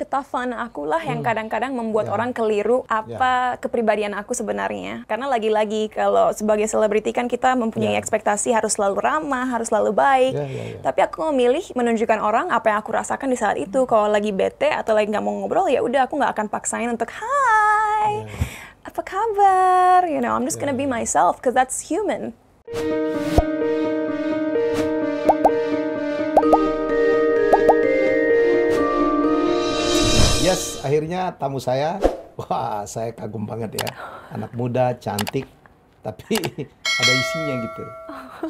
ketafan aku lah yang kadang-kadang membuat orang keliru apa kepribadian aku sebenarnya. Karena lagi-lagi kalau sebagai selebriti kan kita mempunyai ekspektasi harus selalu ramah, harus selalu baik. Tapi aku memilih menunjukkan orang apa yang aku rasakan di saat itu. Kalau lagi bete atau lagi nggak mau ngobrol, ya udah aku nggak akan paksain untuk hai, apa kabar? You know, I'm just gonna be myself because that's human. Yes, akhirnya tamu saya, wah saya kagum banget ya. Anak muda, cantik, tapi ada isinya gitu.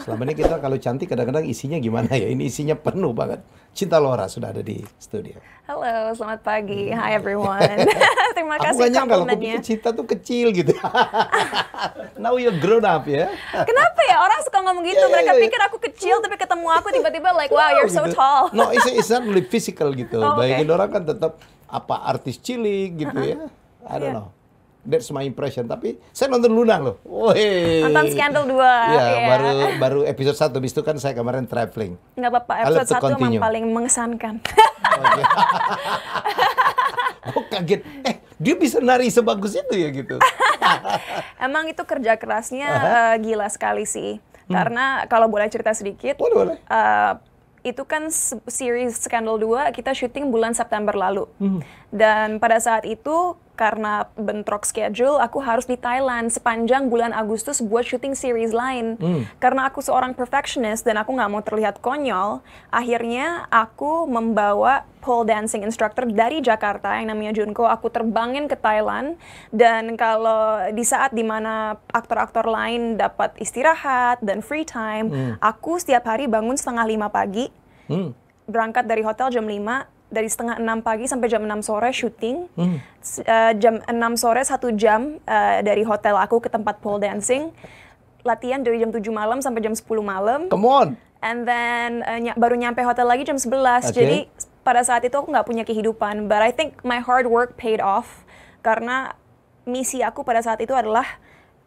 Selama ini kita kalau cantik kadang-kadang isinya gimana ya, ini isinya penuh banget. Cinta Laura sudah ada di studio. Halo, selamat pagi. Hi everyone. Terima kasih Aku gak nyangka kalau komplimennya. Cinta tuh kecil gitu. Now you're grown up ya. Kenapa ya orang suka ngomong gitu? Mereka pikir aku kecil, tapi ketemu aku tiba-tiba like, wow, you're so gitu. tall. No, it's not really physical gitu. Oh, okay. Bayangin orang kan tetap apa artis cilik gitu ya. I don't know. That's my impression. Tapi saya nonton Luna loh. Woi. Nonton Scandal 2. Iya, baru episode 1. Habis itu kan saya kemarin traveling. Nggak apa-apa, episode 1 emang paling mengesankan. Oh, kaget. Dia bisa nari sebagus itu ya gitu. Emang itu kerja kerasnya gila sekali sih. Karena kalau boleh cerita sedikit. Boleh. Itu kan series Scandal 2 kita syuting bulan September lalu. Dan pada saat itu karena bentrok schedule, aku harus di Thailand sepanjang bulan Agustus buat syuting series lain. Karena aku seorang perfectionist dan aku nggak mau terlihat konyol, akhirnya aku membawa pole dancing instructor dari Jakarta yang namanya Junko, aku terbangin ke Thailand. Dan kalau di saat dimana aktor-aktor lain dapat istirahat dan free time, aku setiap hari bangun 4:30 pagi, berangkat dari hotel jam 5, dari 5:30 pagi sampai jam 6 sore syuting. Jam 6 sore 1 jam dari hotel aku ke tempat pole dancing. Latihan dari jam 7 malam sampai jam 10 malam. Come on! And then baru nyampe hotel lagi jam 11. Okay. Jadi pada saat itu aku nggak punya kehidupan. But I think my hard work paid off. Karena misi aku pada saat itu adalah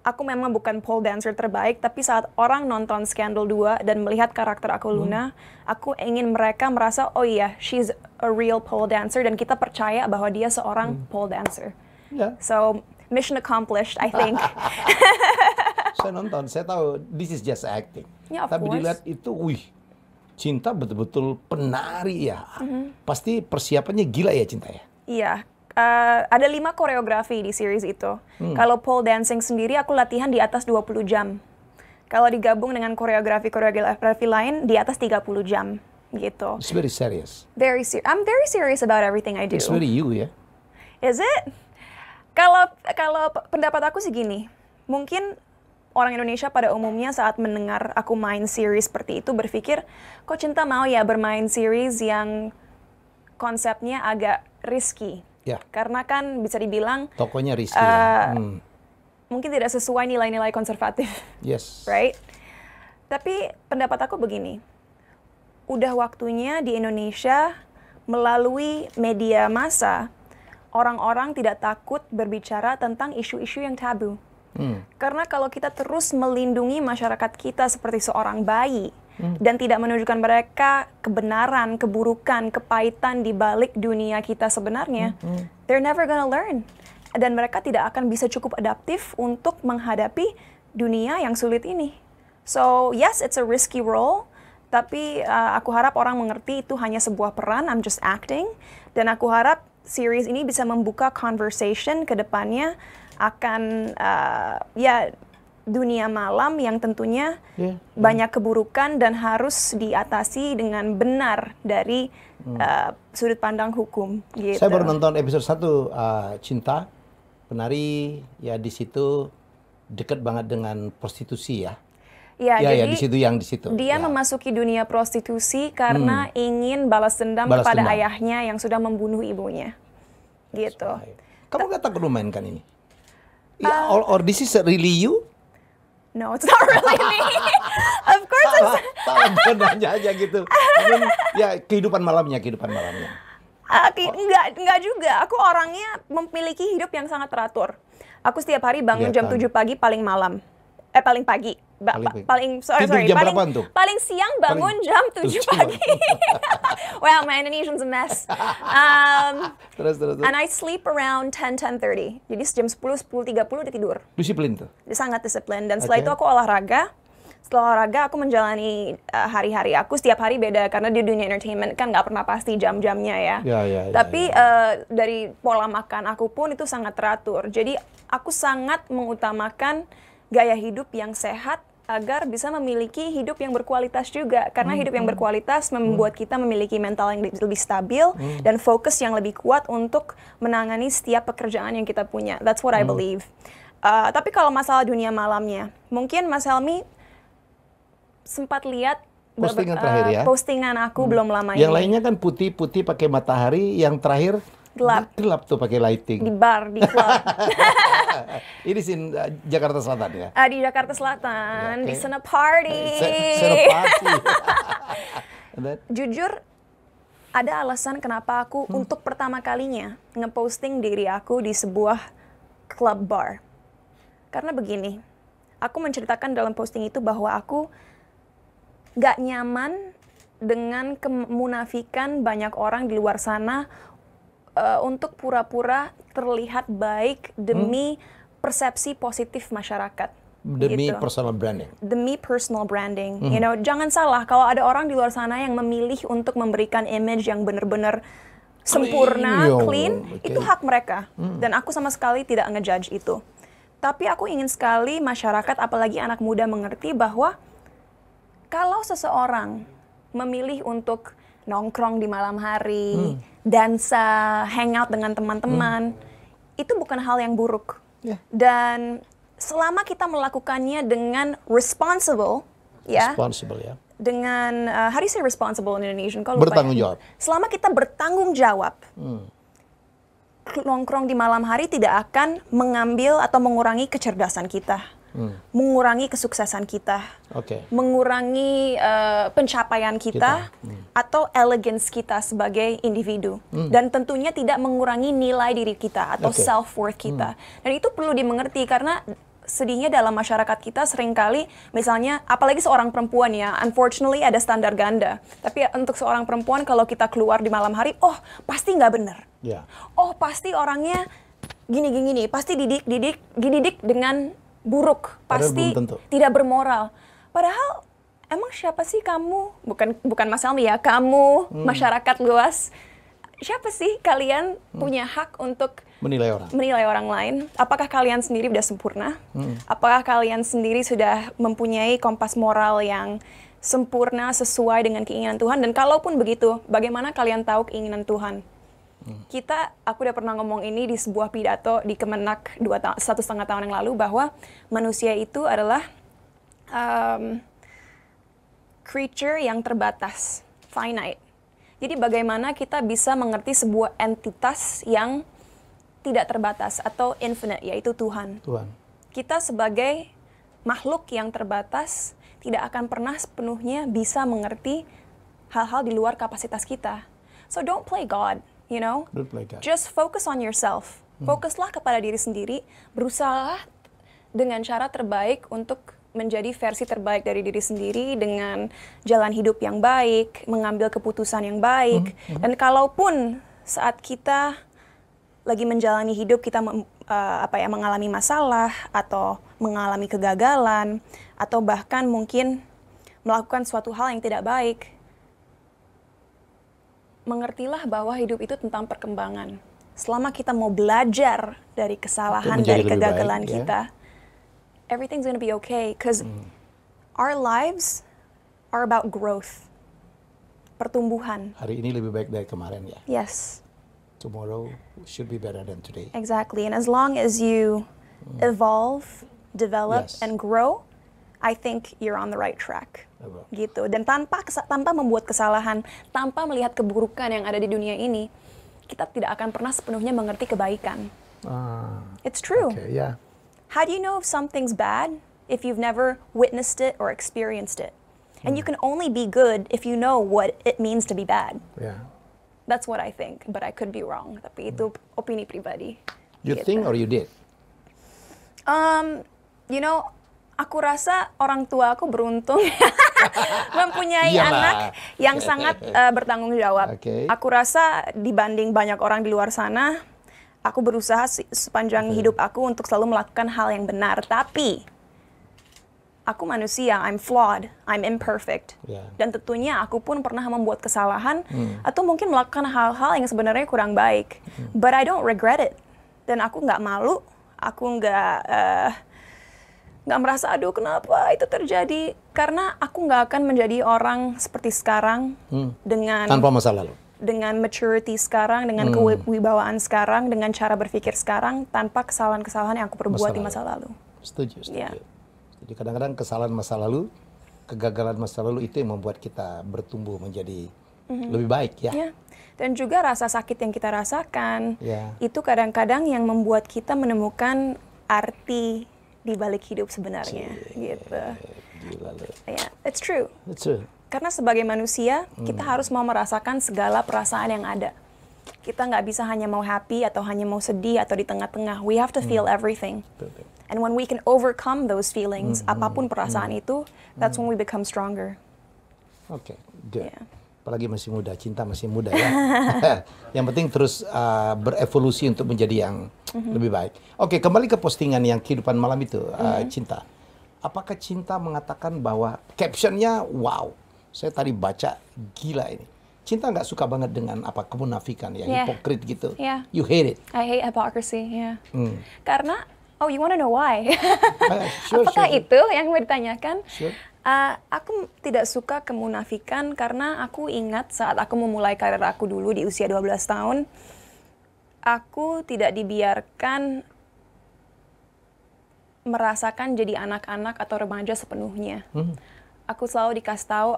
aku memang bukan pole dancer terbaik, tapi saat orang nonton Scandal 2 dan melihat karakter aku Luna, aku ingin mereka merasa, oh iya, she's a real pole dancer, dan kita percaya bahwa dia seorang pole dancer. So, mission accomplished, I think. Saya nonton, saya tahu, this is just acting. Yeah, of tapi course. dilihat itu, Cinta betul-betul penari ya. Pasti persiapannya gila ya Cinta ya? Iya. Ada 5 koreografi di series itu. Kalau pole dancing sendiri aku latihan di atas 20 jam. Kalau digabung dengan koreografi lain di atas 30 jam gitu. It's very serious. I'm very serious about everything I do. It's very you ya. Is it? Kalau pendapat aku sih gini. Mungkin orang Indonesia pada umumnya saat mendengar aku main series seperti itu berpikir, kok Cinta mau ya bermain series yang konsepnya agak risky. Ya. Karena kan bisa dibilang tokonya risky. Mungkin tidak sesuai nilai-nilai konservatif. Yes. Right? Tapi pendapat aku begini. Udah waktunya di Indonesia melalui media massa, orang-orang tidak takut berbicara tentang isu-isu yang tabu. Karena kalau kita terus melindungi masyarakat kita seperti seorang bayi, dan tidak menunjukkan mereka kebenaran, keburukan, kepahitan di balik dunia kita sebenarnya, they're never gonna learn. Dan mereka tidak akan bisa cukup adaptif untuk menghadapi dunia yang sulit ini. So, yes, it's a risky role, tapi aku harap orang mengerti itu hanya sebuah peran, I'm just acting. Dan aku harap series ini bisa membuka conversation ke depannya akan dunia malam yang tentunya banyak keburukan dan harus diatasi dengan benar dari sudut pandang hukum. Gitu. Saya baru nonton episode 1 Cinta, penari ya di situ dekat banget dengan prostitusi ya. Ya, jadi di situ. Dia memasuki dunia prostitusi karena ingin balas dendam kepada ayahnya yang sudah membunuh ibunya. Gitu. Kamu nggak takut memainkan ini? Or this is really you? No, it's not really me. Of course salah nanya aja gitu. Ya kehidupan malamnya. Enggak juga. Aku orangnya memiliki hidup yang sangat teratur. Aku setiap hari bangun jam 7 pagi paling pagi. Tidur jam berapaan tuh? Paling siang bangun jam 7 pagi. Well, my Indonesian's a mess. Terus. And I sleep around 10:30. Jadi jam 10:30 udah tidur. Disiplin tuh. Sangat disiplin. Dan setelah itu aku olahraga. Setelah olahraga aku menjalani hari-hari aku. Setiap hari beda karena di dunia entertainment kan nggak pernah pasti jam-jamnya ya. Tapi dari pola makan aku pun itu sangat teratur. Jadi aku sangat mengutamakan gaya hidup yang sehat agar bisa memiliki hidup yang berkualitas juga. Karena hidup yang berkualitas membuat kita memiliki mental yang lebih stabil dan fokus yang lebih kuat untuk menangani setiap pekerjaan yang kita punya. That's what I believe. Tapi kalau masalah dunia malamnya, mungkin Mas Helmi sempat lihat postingan terakhir ya. Postingan aku belum lama ini. Yang lainnya kan putih-putih pakai matahari, yang terakhir gelap tuh pakai lighting. Di bar, di club. Ini di Jakarta Selatan ya? Di Jakarta Selatan, di sana party. Jujur, ada alasan kenapa aku untuk pertama kalinya ngeposting diri aku di sebuah club bar. Karena begini, aku menceritakan dalam posting itu bahwa aku gak nyaman dengan kemunafikan banyak orang di luar sana untuk pura-pura terlihat baik demi persepsi positif masyarakat. Demi gitu. personal branding. Demi personal branding. You know, jangan salah kalau ada orang di luar sana yang memilih untuk memberikan image yang benar-benar sempurna, clean, itu hak mereka. Dan aku sama sekali tidak ngejudge itu. Tapi aku ingin sekali masyarakat, apalagi anak muda, mengerti bahwa kalau seseorang memilih untuk nongkrong di malam hari, dansa, hangout dengan teman-teman, itu bukan hal yang buruk. Dan selama kita melakukannya dengan responsible, ya. Dengan how do you say responsible in Indonesian? Kalau bertanggung jawab. Selama kita bertanggung jawab, nongkrong di malam hari tidak akan mengambil atau mengurangi kecerdasan kita. Mengurangi kesuksesan kita, mengurangi pencapaian kita, atau elegance kita sebagai individu, dan tentunya tidak mengurangi nilai diri kita atau self-worth kita. Dan itu perlu dimengerti karena sedihnya dalam masyarakat kita seringkali, misalnya apalagi seorang perempuan ya, unfortunately ada standar ganda. Tapi untuk seorang perempuan kalau kita keluar di malam hari, oh pasti nggak benar, oh pasti orangnya gini-gini, pasti dididik dengan buruk, pasti tidak bermoral. Padahal emang siapa sih kamu? Bukan Mas Helmi ya, kamu masyarakat luas. Siapa sih kalian punya hak untuk menilai orang lain? Apakah kalian sendiri sudah sempurna? Apakah kalian sendiri sudah mempunyai kompas moral yang sempurna sesuai dengan keinginan Tuhan? Dan kalaupun begitu, bagaimana kalian tahu keinginan Tuhan? Aku udah pernah ngomong ini di sebuah pidato di Kemenak 1,5 tahun yang lalu, bahwa manusia itu adalah creature yang terbatas, finite. Jadi bagaimana kita bisa mengerti sebuah entitas yang tidak terbatas atau infinite, yaitu Tuhan. Kita sebagai makhluk yang terbatas tidak akan pernah sepenuhnya bisa mengerti hal-hal di luar kapasitas kita. So don't play God. You know, just focus on yourself. Fokuslah kepada diri sendiri, berusaha dengan cara terbaik untuk menjadi versi terbaik dari diri sendiri dengan jalan hidup yang baik, mengambil keputusan yang baik. Dan kalaupun saat kita lagi menjalani hidup kita mengalami masalah atau mengalami kegagalan atau bahkan mungkin melakukan suatu hal yang tidak baik, mengertilah bahwa hidup itu tentang perkembangan. Selama kita mau belajar dari kesalahan, dari kegagalan kita, everything's gonna be okay. Because our lives are about growth. Pertumbuhan. Hari ini lebih baik dari kemarin ya? Yes. Tomorrow should be better than today. Exactly. And as long as you evolve, develop, and grow, I think you're on the right track. Gitu. Dan tanpa membuat kesalahan, tanpa melihat keburukan yang ada di dunia ini, kita tidak akan pernah sepenuhnya mengerti kebaikan. It's true. How do you know if something's bad if you've never witnessed it or experienced it? And you can only be good if you know what it means to be bad. That's what I think, but I could be wrong. Tapi itu opini pribadi. You think or you did? You know, Aku rasa orang tua aku beruntung mempunyai Iyalah. anak yang sangat bertanggung jawab. Oke. Aku rasa dibanding banyak orang di luar sana, aku berusaha sepanjang hidup aku untuk selalu melakukan hal yang benar. Tapi aku manusia, I'm flawed, I'm imperfect. Ya. Dan tentunya aku pun pernah membuat kesalahan atau mungkin melakukan hal-hal yang sebenarnya kurang baik. But I don't regret it. Dan aku nggak malu, aku nggak merasa, aduh kenapa itu terjadi. Karena aku nggak akan menjadi orang seperti sekarang dengan Tanpa masa lalu. dengan maturity sekarang, dengan kewibawaan sekarang, dengan cara berpikir sekarang, tanpa kesalahan-kesalahan yang aku perbuat di masa lalu. Setuju. Ya. Jadi kadang-kadang kesalahan masa lalu, kegagalan masa lalu itu yang membuat kita bertumbuh menjadi lebih baik ya. Ya. Dan juga rasa sakit yang kita rasakan, Ya. itu kadang-kadang yang membuat kita menemukan arti di balik hidup sebenarnya. Gitu. Gila lu. Ya, it's true. It's true. Karena sebagai manusia, kita harus mau merasakan segala perasaan yang ada. Kita nggak bisa hanya mau happy atau hanya mau sedih atau di tengah-tengah. We have to feel everything. Betul. And when we can overcome those feelings, apapun perasaan itu, that's when we become stronger. Oke, good. Yeah. Apalagi masih muda, cinta masih muda ya. Yang penting terus berevolusi untuk menjadi yang lebih baik. Oke, kembali ke postingan yang kehidupan malam itu, Cinta. Apakah Cinta mengatakan bahwa captionnya, wow, saya tadi baca, gila ini. Cinta nggak suka banget dengan apa kemunafikan ya, Yeah. hipokrit gitu. Yeah. You hate it. I hate hypocrisy, yeah. Karena, oh you wanna know why? Sure, Apakah sure. itu yang mau ditanyakan? Sure. Aku tidak suka kemunafikan karena aku ingat saat aku memulai karir aku dulu di usia 12 tahun, aku tidak dibiarkan merasakan jadi anak-anak atau remaja sepenuhnya. Aku selalu dikasih tahu,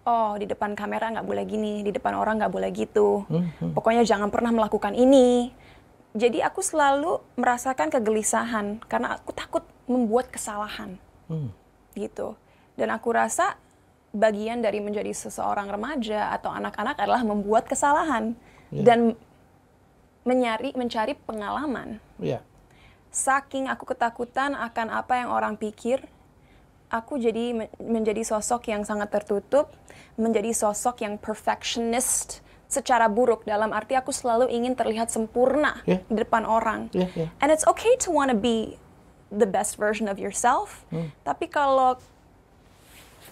oh di depan kamera nggak boleh gini, di depan orang nggak boleh gitu. Pokoknya jangan pernah melakukan ini. Jadi aku selalu merasakan kegelisahan karena aku takut membuat kesalahan. Gitu. Dan aku rasa bagian dari menjadi seseorang remaja atau anak-anak adalah membuat kesalahan dan mencari pengalaman. Ya. Saking aku ketakutan akan apa yang orang pikir, aku jadi menjadi sosok yang sangat tertutup, menjadi sosok yang perfectionist secara buruk, dalam arti aku selalu ingin terlihat sempurna di depan orang. And it's okay to want to be the best version of yourself, tapi kalau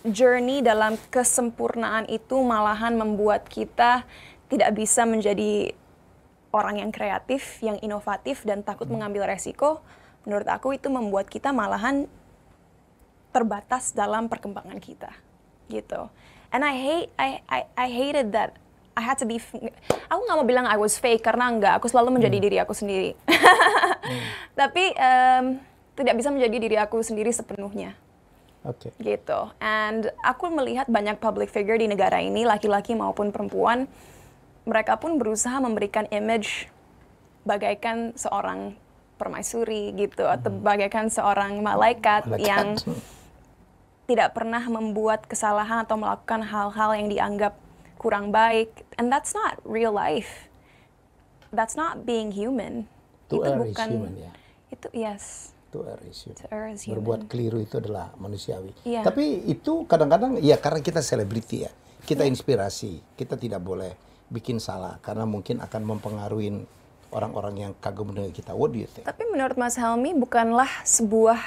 journey dalam kesempurnaan itu malahan membuat kita tidak bisa menjadi orang yang kreatif, yang inovatif, dan takut mengambil resiko, menurut aku itu membuat kita malahan terbatas dalam perkembangan kita, gitu. And I hated that I had to be. Aku nggak mau bilang I was fake karena enggak. Aku selalu menjadi diri aku sendiri. Tapi tidak bisa menjadi diri aku sendiri sepenuhnya. Oke. Gitu. And aku melihat banyak public figure di negara ini, laki-laki maupun perempuan, mereka pun berusaha memberikan image bagaikan seorang permaisuri gitu, atau bagaikan seorang malaikat yang tidak pernah membuat kesalahan atau melakukan hal-hal yang dianggap kurang baik. And that's not real life. That's not being human. To err is human ya. Itu yes. To err is human. To err is human. Berbuat keliru itu adalah manusiawi. Iya. Tapi itu kadang-kadang ya karena kita selebriti ya, kita inspirasi, kita tidak boleh bikin salah karena mungkin akan mempengaruhi orang-orang yang kagum dengan kita. What do you think? Tapi menurut Mas Helmi bukanlah sebuah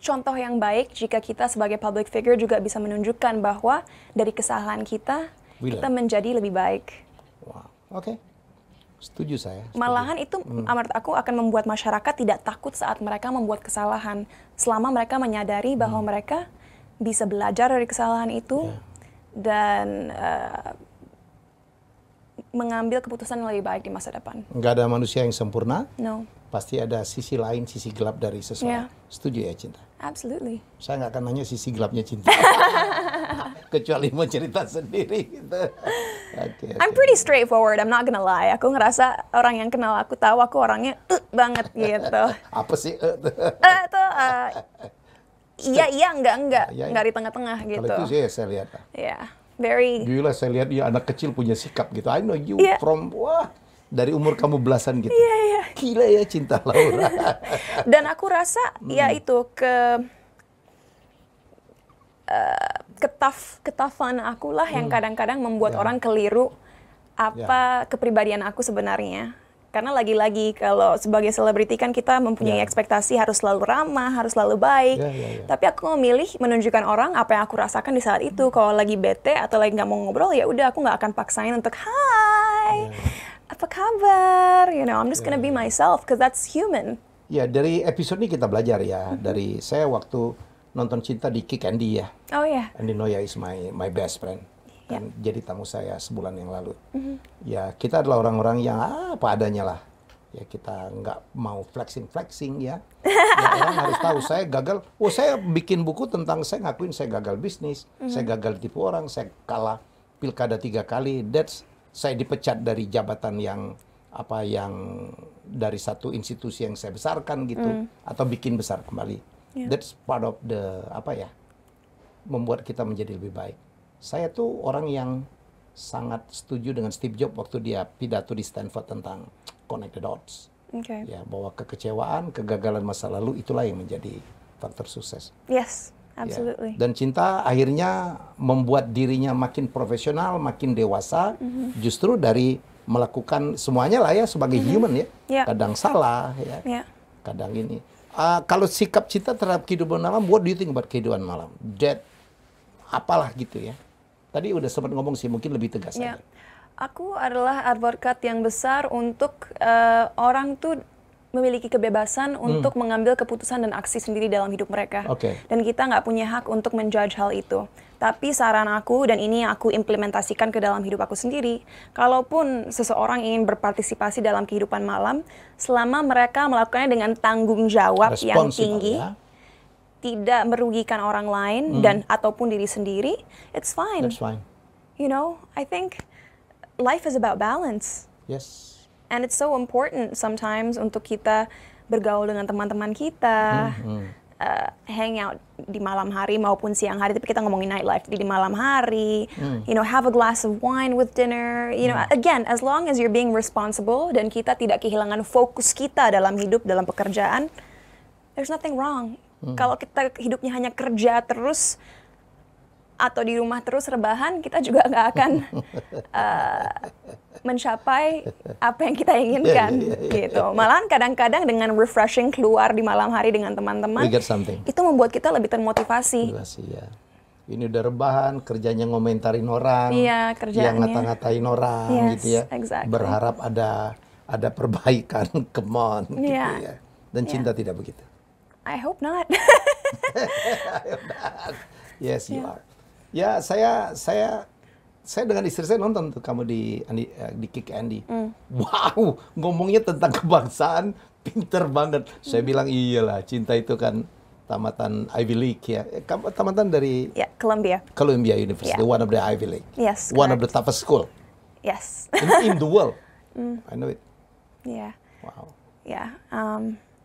contoh yang baik jika kita sebagai public figure juga bisa menunjukkan bahwa dari kesalahan kita menjadi lebih baik. Wow. Oke. Setuju saya. Setuju. Malahan itu menurut aku akan membuat masyarakat tidak takut saat mereka membuat kesalahan, selama mereka menyadari bahwa mereka bisa belajar dari kesalahan itu dan mengambil keputusan yang lebih baik di masa depan. Nggak ada manusia yang sempurna. No. Pasti ada sisi lain, sisi gelap dari seseorang. Setuju ya, Cinta? Absolutely. Saya nggak akan nanya sisi gelapnya Cinta. Kecuali mau cerita sendiri gitu. Okay. I'm pretty straightforward, I'm not gonna lie. Aku ngerasa orang yang kenal aku tahu aku orangnya banget gitu. Apa sih? Iya, enggak Ya. di tengah-tengah gitu. Kalau itu saya lihat. Yeah, very. Gila, saya lihat dia anak kecil punya sikap gitu. I know you from, wah, Dari umur kamu belasan gitu. Iya, iya. Gila ya cinta Laura. Dan aku rasa ya itu ketafan aku lah yang kadang-kadang membuat Ya. orang keliru apa kepribadian aku sebenarnya. Karena lagi-lagi kalau sebagai selebriti kan kita mempunyai Ya. ekspektasi harus selalu ramah, harus selalu baik. Ya. Tapi aku memilih menunjukkan orang apa yang aku rasakan di saat itu. Kalau lagi bete atau lagi nggak mau ngobrol, ya udah aku nggak akan paksain untuk hai, apa kabar? You know, I'm just gonna be myself because that's human. Ya, dari episode ini kita belajar ya. Dari saya waktu nonton Cinta di Kick Andy ya. Oh ya. Andy Noya is my best friend. Kan jadi tamu saya sebulan yang lalu. Ya, kita adalah orang-orang yang apa adanya lah. Ya, kita nggak mau flexing ya. Ya, orang harus tahu saya gagal. Oh, saya bikin buku tentang saya ngakuin saya gagal bisnis, saya gagal tipu orang, saya kalah pilkada 3 kali. Saya dipecat dari jabatan yang dari satu institusi yang saya besarkan gitu, atau bikin besar kembali. That's part of the membuat kita menjadi lebih baik. Saya tuh orang yang sangat setuju dengan Steve Jobs waktu dia pidato di Stanford tentang connect the dots. Okay. Ya, bahwa kekecewaan, kegagalan masa lalu itulah yang menjadi faktor sukses. Yes, Ya. absolutely. Dan Cinta akhirnya membuat dirinya makin profesional, makin dewasa, justru dari melakukan semuanya lah ya sebagai human ya. Yeah. Kadang salah ya, Yeah. kadang ini. Kalau sikap Cinta terhadap kehidupan malam, what do you think about kehidupan malam? That apalah gitu ya. Tadi udah sempat ngomong sih, mungkin lebih tegas Ya, aja. aku adalah advokat yang besar untuk orang tuh memiliki kebebasan untuk mengambil keputusan dan aksi sendiri dalam hidup mereka. Oke. Dan kita nggak punya hak untuk menjudge hal itu. Tapi saran aku, dan ini aku implementasikan ke dalam hidup aku sendiri, kalaupun seseorang ingin berpartisipasi dalam kehidupan malam, selama mereka melakukannya dengan tanggung jawab yang Responsibel, tinggi, ya. tidak merugikan orang lain dan ataupun diri sendiri, it's fine. That's fine. You know, I think life is about balance. Yes. And it's so important sometimes untuk kita bergaul dengan teman-teman kita, hang out di malam hari maupun siang hari, tapi kita ngomongin nightlife di malam hari, you know, have a glass of wine with dinner, you know, again, as long as you're being responsible dan kita tidak kehilangan fokus kita dalam hidup, dalam pekerjaan, there's nothing wrong. Kalau kita hidupnya hanya kerja terus, atau di rumah terus rebahan, kita juga nggak akan mencapai apa yang kita inginkan, gitu. Malahan kadang-kadang dengan refreshing keluar di malam hari dengan teman-teman, We get something. itu membuat kita lebih termotivasi. Ya. Ini udah rebahan, kerjanya ngomentarin orang, Iya, kerjaannya. yang ngata-ngatain orang, Yes, gitu ya. exactly. Berharap ada perbaikan, come on, gitu Iya. ya. Dan Cinta tidak begitu. I hope not. Yes, you are. Ya, saya dengan istri saya nonton tuh kamu di Kick Andy. Wow, ngomongnya tentang kebangsaan, pinter banget. Saya bilang iyalah, Cinta itu kan tamatan Ivy League ya. Kamu tamatan dari Ya, Columbia. Columbia University, Yeah. one of the Ivy League. Yes, One of the correct. toughest school Yes. in the world. I know it. Yeah. Wow.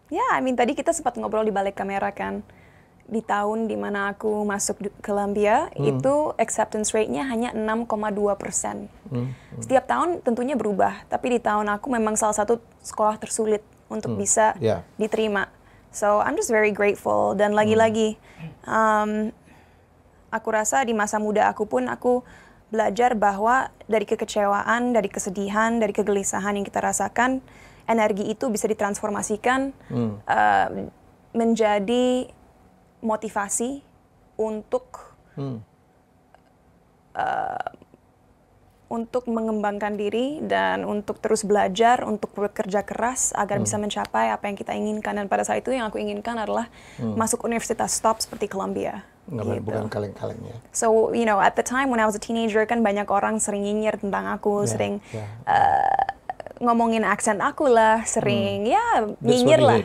Ya, I mean tadi kita sempat ngobrol di balik kamera kan. Di tahun dimana aku masuk Columbia, itu acceptance rate-nya hanya 6,2%. Setiap tahun tentunya berubah, tapi di tahun aku memang salah satu sekolah tersulit untuk bisa diterima. So I'm just very grateful. Dan lagi-lagi, aku rasa di masa muda aku pun aku belajar bahwa dari kekecewaan, dari kesedihan, dari kegelisahan yang kita rasakan, energi itu bisa ditransformasikan menjadi motivasi untuk untuk mengembangkan diri dan untuk terus belajar, untuk bekerja keras agar bisa mencapai apa yang kita inginkan. Dan pada saat itu yang aku inginkan adalah masuk universitas top seperti Columbia. Nggak, Gitu. bukan kaleng-kaleng ya. So, you know, at the time when I was a teenager kan banyak orang sering nyinyir tentang aku, sering ngomongin aksen aku lah, sering nyinyir lah.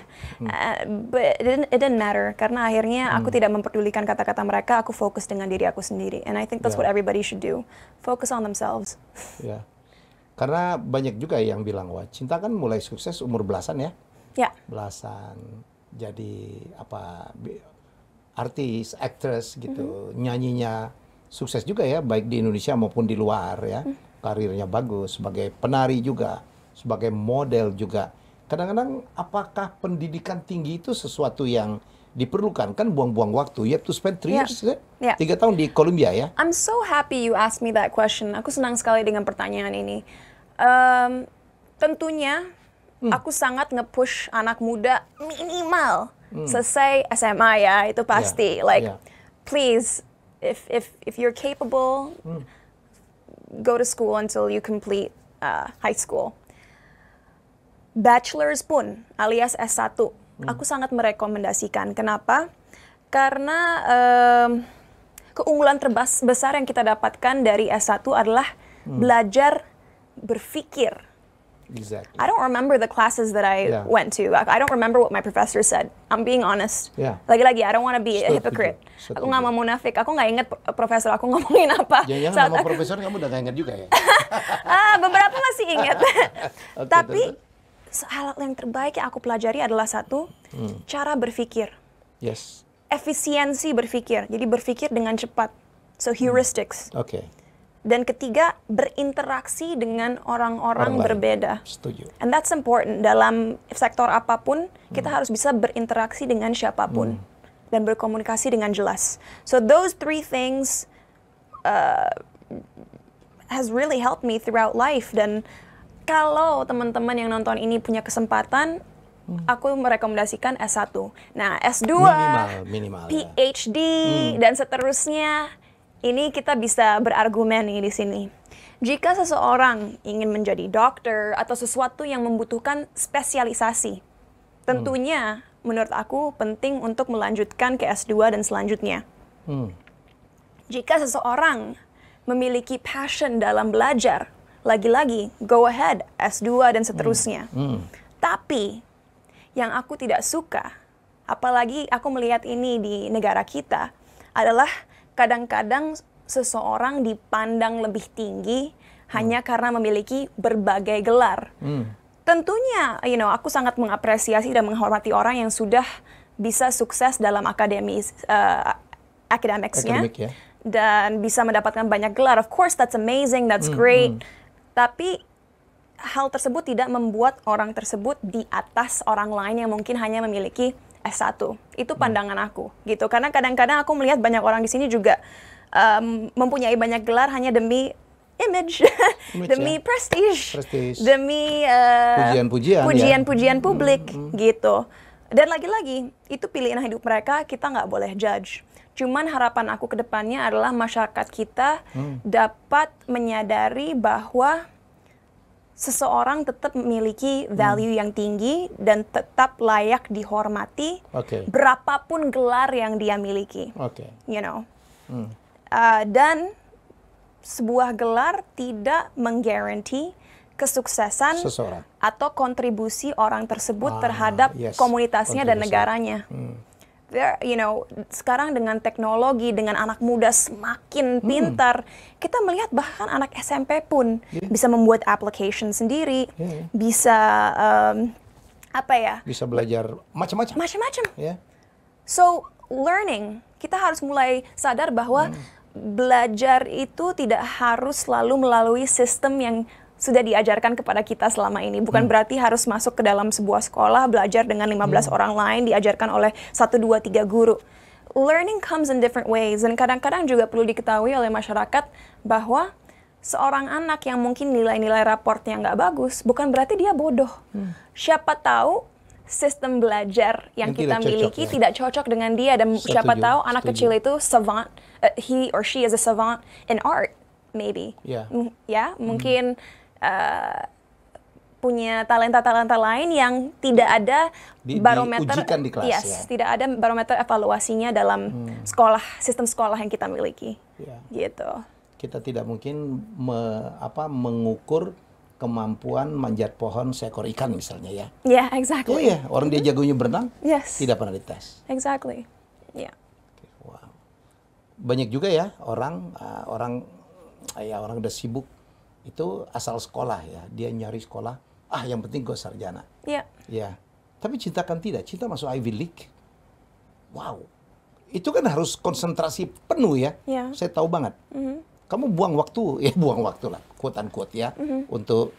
But it didn't matter karena akhirnya aku tidak memperdulikan kata-kata mereka, aku fokus dengan diri aku sendiri. And I think that's what everybody should do. Focus on themselves. Ya. Karena banyak juga yang bilang, wah Cinta kan mulai sukses umur belasan ya. Ya. Belasan. Jadi artis, actress gitu, nyanyinya sukses juga ya, baik di Indonesia maupun di luar ya. Karirnya bagus, sebagai penari juga sebagai model juga. Kadang-kadang apakah pendidikan tinggi itu sesuatu yang diperlukan? Kan buang-buang waktu. You have to spend 3 years, kan? 3 tahun di Columbia ya. I'm so happy you asked me that question. Aku senang sekali dengan pertanyaan ini. Tentunya aku sangat nge-push anak muda minimal selesai SMA ya, itu pasti. Please, if you're capable, go to school until you complete high school. Bachelor's pun, alias S1, aku sangat merekomendasikan. Kenapa? Karena keunggulan terbesar yang kita dapatkan dari S1 adalah belajar berpikir. Exactly. I don't remember the classes that I went to. I don't remember what my professor said. I'm being honest. Lagi-lagi, I don't want to be a hypocrite. Aku nggak mau munafik. Aku nggak ingat profesor aku ngomongin apa. Jangan nama profesor kamu udah nggak ingat juga ya? Beberapa masih ingat. Tapi hal yang terbaik yang aku pelajari adalah satu, cara berpikir. Yes. Efisiensi berpikir. Jadi berpikir dengan cepat. So heuristics. Oke. Dan ketiga, berinteraksi dengan orang-orang berbeda. Setuju. And that's important. Dalam sektor apapun, kita harus bisa berinteraksi dengan siapapun. Dan berkomunikasi dengan jelas. So those 3 things has really helped me throughout life. Dan kalau teman-teman yang nonton ini punya kesempatan, aku merekomendasikan S1. Nah, S2, minimal PhD, dan seterusnya. Ini kita bisa berargumen nih di sini. Jika seseorang ingin menjadi dokter atau sesuatu yang membutuhkan spesialisasi, tentunya menurut aku penting untuk melanjutkan ke S2 dan selanjutnya. Jika seseorang memiliki passion dalam belajar, lagi-lagi go ahead S2 dan seterusnya. Tapi yang aku tidak suka, apalagi aku melihat ini di negara kita, adalah kadang-kadang seseorang dipandang lebih tinggi hanya karena memiliki berbagai gelar. Tentunya, aku sangat mengapresiasi dan menghormati orang yang sudah bisa sukses dalam academics-nya dan bisa mendapatkan banyak gelar. Of course, that's amazing, that's great. Tapi hal tersebut tidak membuat orang tersebut di atas orang lain yang mungkin hanya memiliki S1. Itu pandangan aku, gitu. Karena kadang-kadang aku melihat banyak orang di sini juga mempunyai banyak gelar hanya demi image demi prestige, demi pujian publik, gitu. Dan lagi-lagi, itu pilihan hidup mereka, kita nggak boleh judge. Cuman harapan aku ke depannya adalah masyarakat kita dapat menyadari bahwa seseorang tetap memiliki value yang tinggi dan tetap layak dihormati berapapun gelar yang dia miliki. Dan sebuah gelar tidak menggaranti kesuksesan atau kontribusi orang tersebut terhadap komunitasnya dan negaranya. Sekarang dengan teknologi, dengan anak muda semakin pintar, kita melihat bahkan anak SMP pun bisa membuat application sendiri, bisa bisa belajar macam-macam. So learning, kita harus mulai sadar bahwa belajar itu tidak harus selalu melalui sistem yang sudah diajarkan kepada kita selama ini. Bukan berarti harus masuk ke dalam sebuah sekolah, belajar dengan 15 orang lain, diajarkan oleh 1, 2, 3 guru. Learning comes in different ways. Dan kadang-kadang juga perlu diketahui oleh masyarakat bahwa seorang anak yang mungkin nilai-nilai raportnya nggak bagus, bukan berarti dia bodoh. Siapa tahu sistem belajar yang kita miliki tidak cocok dengan dia. Dan siapa tahu anak kecil itu savant, he or she is a savant in art, maybe. Mungkin punya talenta-talenta lain yang tidak ada barometer, diujikan di kelas, tidak ada barometer evaluasinya dalam sistem sekolah yang kita miliki. Gitu. Kita tidak mungkin mengukur kemampuan manjat pohon seekor ikan misalnya ya. Exactly. Orang dia jagonya berenang, tidak pernah dites. Exactly. Wow. Banyak juga ya orang udah sibuk itu asal sekolah ya, dia nyari sekolah, yang penting gue sarjana. Tapi cinta kan tidak, cinta masuk Ivy League. Wow, itu kan harus konsentrasi penuh ya. Saya tahu banget. Kamu buang waktu lah, quote unquote ya, untuk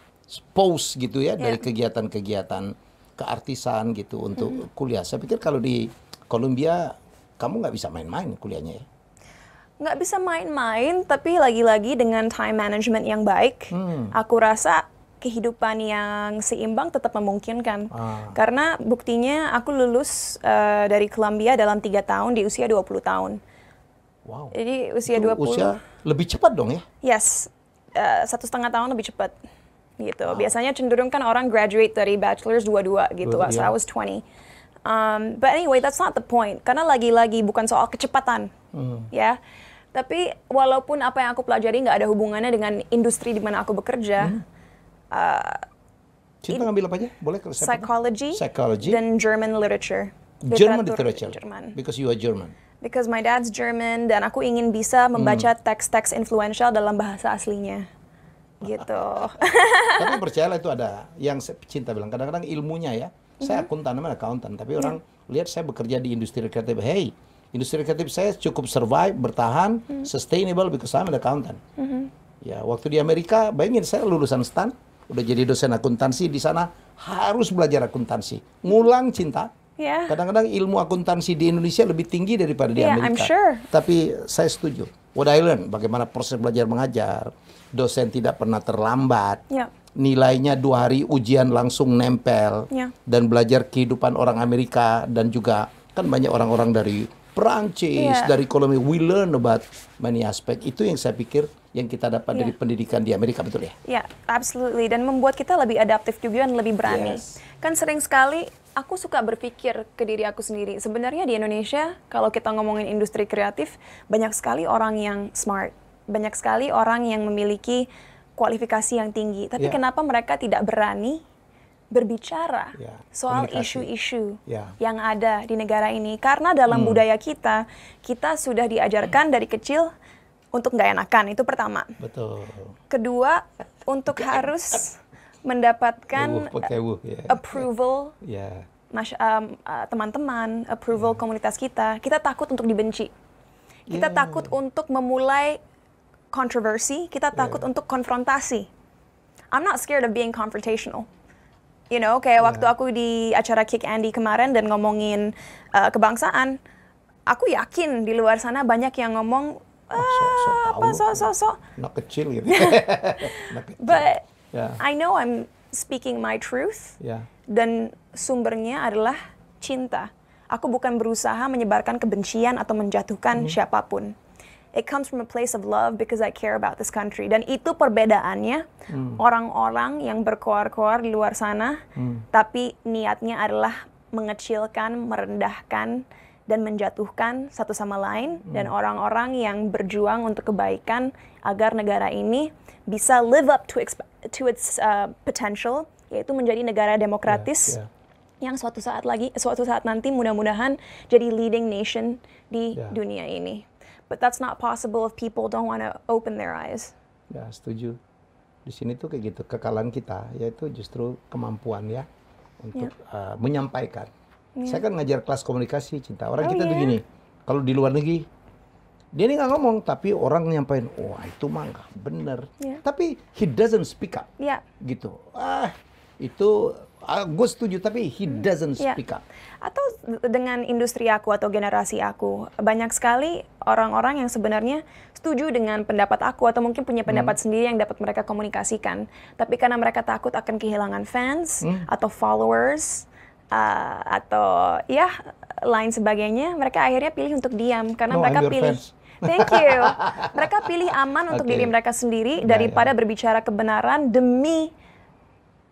pause gitu ya dari kegiatan-kegiatan keartisan gitu untuk kuliah. Saya pikir kalau di Columbia kamu nggak bisa main-main kuliahnya ya. Nggak bisa main-main, tapi lagi-lagi dengan time management yang baik, aku rasa kehidupan yang seimbang tetap memungkinkan. Karena buktinya aku lulus dari Columbia dalam 3 tahun di usia 20 tahun. Wow. Jadi usia Itu 20. usia lebih cepat dong ya? Yes, 1,5 tahun lebih cepat. Gitu. Biasanya cenderung kan orang graduate dari bachelor's 22 gitu. So I was 20. But anyway, that's not the point. Karena lagi-lagi bukan soal kecepatan, ya. Tapi walaupun apa yang aku pelajari nggak ada hubungannya dengan industri di mana aku bekerja, Cinta ngambil apa aja? Boleh kalau saya psychology dan German literature. German literature. Jerman. Because you are German. Because my dad's German dan aku ingin bisa membaca teks-teks influential dalam bahasa aslinya. Gitu. Tapi percayalah itu ada yang Cinta bilang kadang-kadang ilmunya ya. Saya akuntan, namanya akuntan, tapi orang lihat saya bekerja di industri kreatif. Hey, industri kreatif saya cukup survive, bertahan, sustainable because I'm an accountant. Ya, waktu di Amerika, bayangin saya lulusan STAN, udah jadi dosen akuntansi di sana, harus belajar akuntansi. Ngulang Cinta. Kadang-kadang ilmu akuntansi di Indonesia lebih tinggi daripada di Amerika. I'm sure. Tapi saya setuju. What I learn, bagaimana proses belajar mengajar, dosen tidak pernah terlambat, nilainya 2 hari ujian langsung nempel, dan belajar kehidupan orang Amerika, dan juga kan banyak orang-orang dari Perancis, dari Colombia. We learn about many aspect. Itu yang saya pikir yang kita dapat dari pendidikan di Amerika, betul ya? Ya, absolutely. Dan membuat kita lebih adaptif juga dan lebih berani. Kan sering sekali aku suka berpikir ke diri aku sendiri. Sebenarnya di Indonesia, kalau kita ngomongin industri kreatif, banyak sekali orang yang smart. Banyak sekali orang yang memiliki kualifikasi yang tinggi. Tapi kenapa mereka tidak berani berbicara soal isu-isu yang ada di negara ini? Karena dalam budaya kita, kita sudah diajarkan dari kecil untuk nggak enakan, itu pertama. Betul. Kedua, untuk harus mendapatkan approval teman-teman, approval komunitas kita. Kita takut untuk dibenci. Kita takut untuk memulai kontroversi, kita takut untuk konfrontasi. I'm not scared of being confrontational. You know, kayak waktu aku di acara Kick Andy kemarin dan ngomongin kebangsaan, aku yakin di luar sana banyak yang ngomong, Nak kecil gitu. But I know I'm speaking my truth, dan sumbernya adalah cinta. Aku bukan berusaha menyebarkan kebencian atau menjatuhkan siapapun. It comes from a place of love because I care about this country. Dan itu perbedaannya orang-orang yang berkoar-koar di luar sana, tapi niatnya adalah mengecilkan, merendahkan, dan menjatuhkan satu sama lain, dan orang-orang yang berjuang untuk kebaikan agar negara ini bisa live up to its potential, yaitu menjadi negara demokratis yang suatu saat nanti mudah-mudahan jadi leading nation di dunia ini. But that's not possible if people don't want to open their eyes. Ya, setuju. Di sini tuh kayak gitu, kekalahan kita yaitu justru kemampuan ya untuk menyampaikan. Saya kan ngajar kelas komunikasi, Cinta. Orang kita tuh gini, kalau di luar negeri, dia ini nggak ngomong, tapi orang nyampein, wah itu mah nggak bener. Tapi he doesn't speak up, gitu. Itu gue setuju, tapi he doesn't speak up. Atau dengan industri aku atau generasi aku, banyak sekali orang-orang yang sebenarnya setuju dengan pendapat aku atau mungkin punya pendapat sendiri yang dapat mereka komunikasikan. Tapi karena mereka takut akan kehilangan fans atau followers, atau lain sebagainya, mereka akhirnya pilih untuk diam karena mereka pilih thank you. Mereka pilih aman untuk diri mereka sendiri daripada berbicara kebenaran demi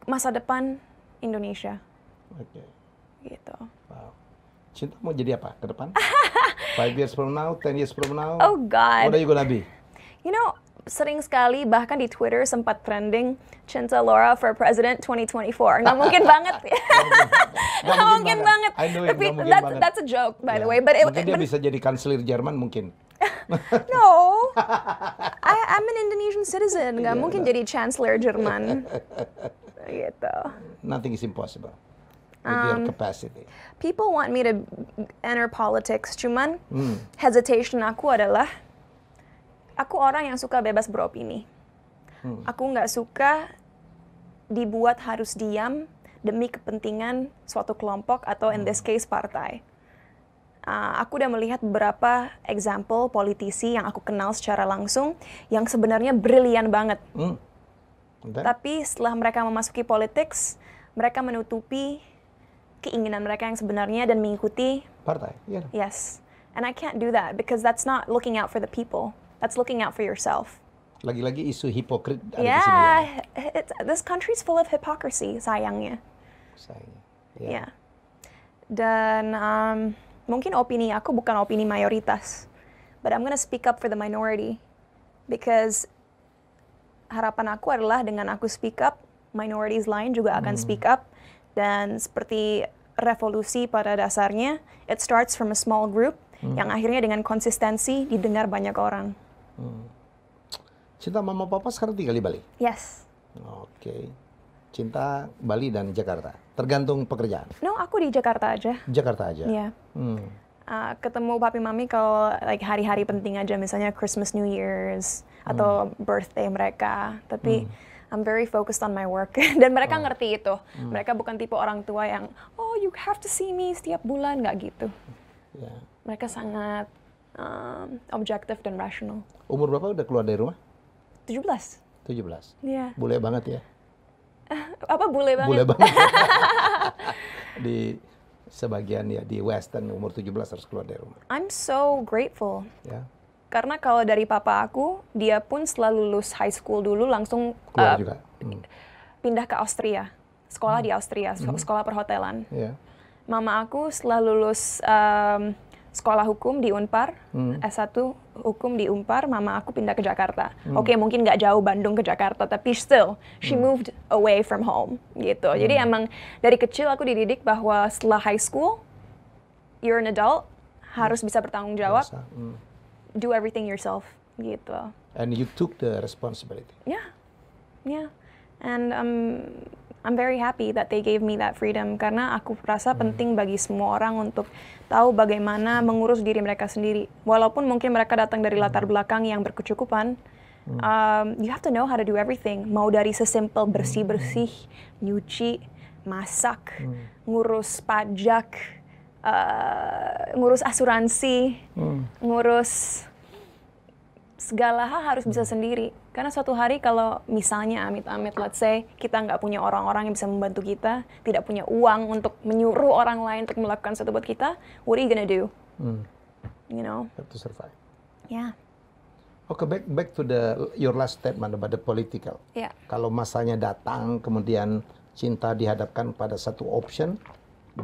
masa depan Indonesia. Gitu. Wow. Cinta mau jadi apa ke depan? 5 years from now, 10 years from now? Oh God. What are you gonna be? You know, sering sekali bahkan di Twitter sempat trending Cinta Laura for President 2024. Nggak mungkin banget. Nggak mungkin banget. Tapi that's a joke by the way. But mungkin dia bisa jadi kanselir Jerman mungkin. No, I'm an Indonesian citizen. Nggak mungkin jadi chancellor Jerman. Gitu. Nothing is impossible with your capacity. People want me to enter politics, cuman hesitation aku adalah aku orang yang suka bebas beropini. Aku nggak suka dibuat harus diam demi kepentingan suatu kelompok atau in this case partai. Aku udah melihat beberapa example politisi yang aku kenal secara langsung yang sebenarnya brilian banget. Tapi setelah mereka memasuki politics, mereka menutupi keinginan mereka yang sebenarnya dan mengikuti partai. Yeah. Yes. And I can't do that because that's not looking out for the people. That's looking out for yourself. Lagi-lagi isu hipokrit ada di sini. Ya. This country's full of hypocrisy, sayangnya. Yeah. Dan mungkin opini aku bukan opini mayoritas, but I'm gonna speak up for the minority because harapan aku adalah dengan aku speak up, minorities lain juga akan speak up, dan seperti revolusi pada dasarnya, it starts from a small group yang akhirnya dengan konsistensi didengar banyak orang. Cinta mama papa sekarang tinggal di Bali? Yes. Oke. Cinta Bali dan Jakarta? Tergantung pekerjaan? No, aku di Jakarta aja. Jakarta aja? Iya. Ketemu papi mami kalau like hari-hari penting aja, misalnya Christmas, New Year's, atau birthday mereka. Tapi I'm very focused on my work. Dan mereka ngerti itu. Mereka bukan tipe orang tua yang, oh you have to see me setiap bulan, nggak gitu. Yeah. Mereka sangat objektif dan rasional. Umur berapa udah keluar dari rumah? 17. 17? Iya. Bule banget ya? Apa bule banget? Bule banget. Di sebagian ya di Western umur 17 harus keluar dari rumah. I'm so grateful. Ya. Karena kalau dari papa aku, dia pun setelah lulus high school dulu langsung Keluar juga. Pindah ke Austria. Sekolah di Austria, sekolah perhotelan. Ya. Mama aku setelah lulus sekolah hukum di Unpar, S1 hukum di Unpar, mama aku pindah ke Jakarta. Oke, mungkin nggak jauh Bandung ke Jakarta, tapi still, she moved away from home, gitu. Jadi emang dari kecil aku dididik bahwa setelah high school, you're an adult, harus bisa bertanggung jawab, do everything yourself, gitu. And you took the responsibility. Yeah. And I'm very happy that they gave me that freedom, karena aku rasa penting bagi semua orang untuk tahu bagaimana mengurus diri mereka sendiri. Walaupun mungkin mereka datang dari latar belakang yang berkecukupan, you have to know how to do everything. Mau dari sesimpel bersih-bersih, nyuci, masak, ngurus pajak, ngurus asuransi, ngurus segala hal harus bisa sendiri. Karena suatu hari kalau misalnya amit-amit, let's say, kita nggak punya orang-orang yang bisa membantu kita, tidak punya uang untuk menyuruh orang lain untuk melakukan sesuatu buat kita, what are you gonna do? You know? Have to survive. Yeah. Okay, back to your last statement about the political. Yeah. Kalau masanya datang, kemudian cinta dihadapkan pada satu option,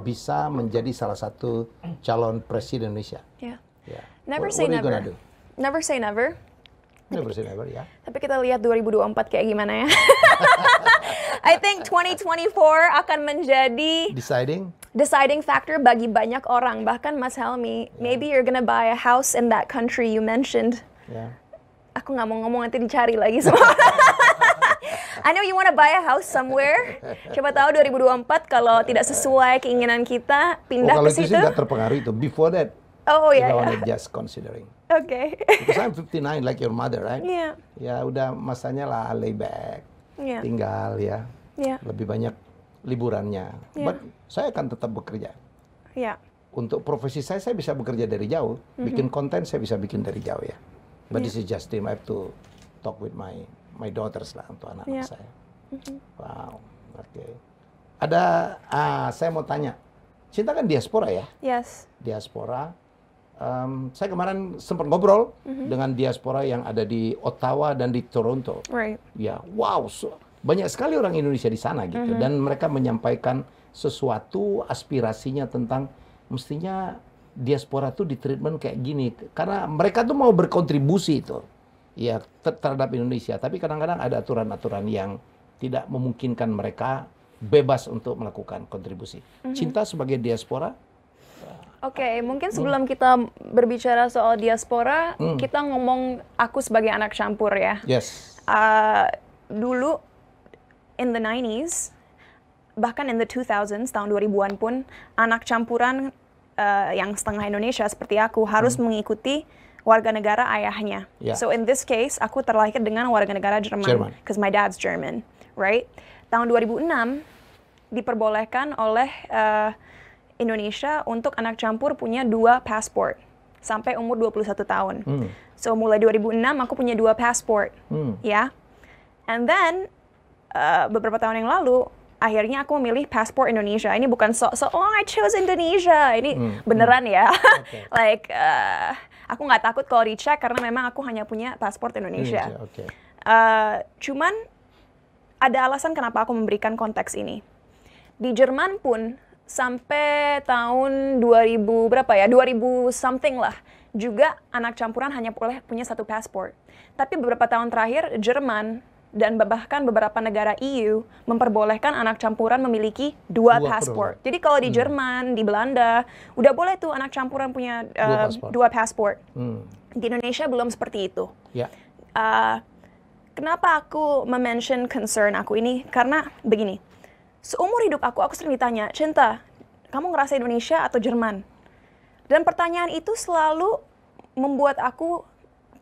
bisa menjadi salah satu calon presiden Indonesia. Yeah. Yeah. Never What say are you never. gonna do? Never say never. Never say never, ya. Tapi kita lihat 2024 kayak gimana ya. I think 2024 akan menjadi deciding factor bagi banyak orang. Bahkan Mas Helmi, maybe you're gonna buy a house in that country you mentioned. Yeah. Aku nggak mau ngomong, nanti dicari lagi semua. I know you wanna buy a house somewhere. Coba tahu 2024 kalau tidak sesuai keinginan kita, pindah ke situ. Kalau itu sih nggak terpengaruh itu. Before that, yeah. Just considering. Okay. Because I'm 59 like your mother, right? Yeah. Ya udah masanya lah lay back, tinggal ya. Yeah. Lebih banyak liburannya. Yeah. But saya akan tetap bekerja. Yeah. Untuk profesi saya bisa bekerja dari jauh. Bikin konten saya bisa bikin dari jauh ya. But this is just I have to talk with my daughters lah, untuk anak-anak saya. Wow, oke. Ada, saya mau tanya. Cinta kan diaspora ya? Yes. Diaspora. Saya kemarin sempat ngobrol dengan diaspora yang ada di Ottawa dan di Toronto. Right. Ya, wow, banyak sekali orang Indonesia di sana gitu. Dan mereka menyampaikan sesuatu aspirasinya tentang mestinya diaspora tuh di treatment kayak gini. Karena mereka tuh mau berkontribusi itu ya terhadap Indonesia. Tapi kadang-kadang ada aturan-aturan yang tidak memungkinkan mereka bebas untuk melakukan kontribusi. Cinta sebagai diaspora. Oke, mungkin sebelum kita berbicara soal diaspora, kita ngomong aku sebagai anak campur ya. Yes. Dulu, in the 90s, bahkan in the 2000s, tahun 2000-an pun, anak campuran yang setengah Indonesia seperti aku harus mengikuti warga negara ayahnya. Yeah. So in this case, aku terlahir dengan warga negara Jerman, because my dad's German, right? tahun 2006 diperbolehkan oleh Indonesia untuk anak campur punya 2 pasport sampai umur 21 tahun. So mulai 2006 aku punya 2 pasport, ya. And then beberapa tahun yang lalu akhirnya aku memilih paspor Indonesia. Ini bukan oh I chose Indonesia. Ini beneran ya. Okay. Like aku nggak takut kalau dicek karena memang aku hanya punya paspor Indonesia. Okay. Cuman ada alasan kenapa aku memberikan konteks ini. Di Jerman pun sampai tahun 2000 berapa ya? 2000 something lah. Juga anak campuran hanya boleh punya 1 paspor. Tapi beberapa tahun terakhir Jerman dan bahkan beberapa negara EU memperbolehkan anak campuran memiliki 2 paspor. Jadi kalau di Jerman, di Belanda, udah boleh tuh anak campuran punya 2 paspor. Di Indonesia belum seperti itu. Yeah. Kenapa aku mention concern aku ini? Karena begini, seumur hidup aku sering ditanya, Cinta, kamu ngerasa Indonesia atau Jerman? Dan pertanyaan itu selalu membuat aku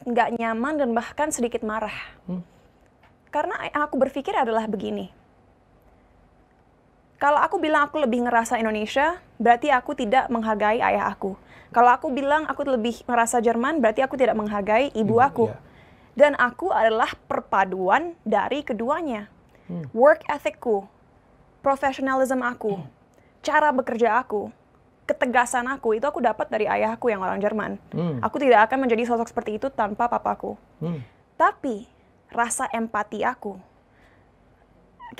nggak nyaman dan bahkan sedikit marah. Karena yang aku berpikir adalah begini, kalau aku bilang aku lebih ngerasa Indonesia, berarti aku tidak menghargai ayah aku. Kalau aku bilang aku lebih ngerasa Jerman, berarti aku tidak menghargai ibu aku. Yeah. Dan aku adalah perpaduan dari keduanya. Work ethicku, professionalism aku, cara bekerja aku, ketegasan aku, itu aku dapat dari ayahku yang orang Jerman. Aku tidak akan menjadi sosok seperti itu tanpa papaku. Tapi rasa empati aku,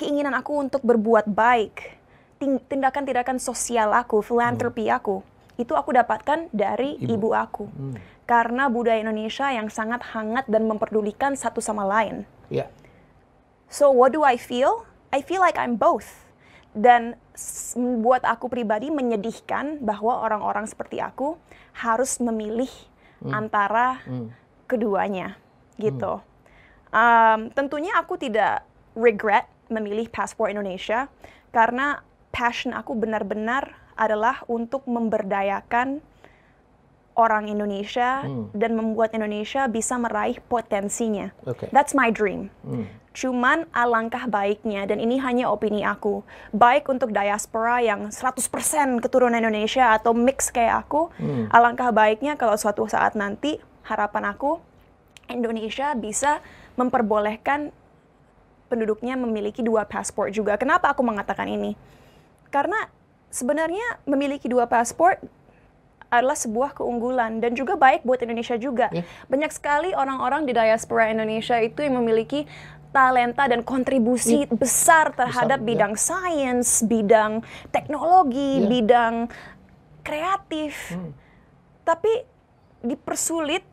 keinginan aku untuk berbuat baik, tindakan-tindakan sosial aku, filantropi aku, itu aku dapatkan dari ibu aku. Karena budaya Indonesia yang sangat hangat dan memperdulikan satu sama lain. Yeah. So what do I feel? I feel like I'm both. Dan membuat aku pribadi menyedihkan bahwa orang-orang seperti aku harus memilih antara keduanya, gitu. Tentunya aku tidak regret memilih paspor Indonesia karena passion aku benar-benar adalah untuk memberdayakan orang Indonesia dan membuat Indonesia bisa meraih potensinya. Okay. That's my dream. Cuman alangkah baiknya, dan ini hanya opini aku, baik untuk diaspora yang 100% keturunan Indonesia atau mix kayak aku, alangkah baiknya kalau suatu saat nanti harapan aku Indonesia bisa memperbolehkan penduduknya memiliki 2 paspor juga. Kenapa aku mengatakan ini? Karena sebenarnya memiliki 2 paspor adalah sebuah keunggulan dan juga baik buat Indonesia juga. Yeah. Banyak sekali orang-orang di diaspora Indonesia itu yang memiliki talenta dan kontribusi besar terhadap bidang sains, bidang teknologi, bidang kreatif. Tapi dipersulit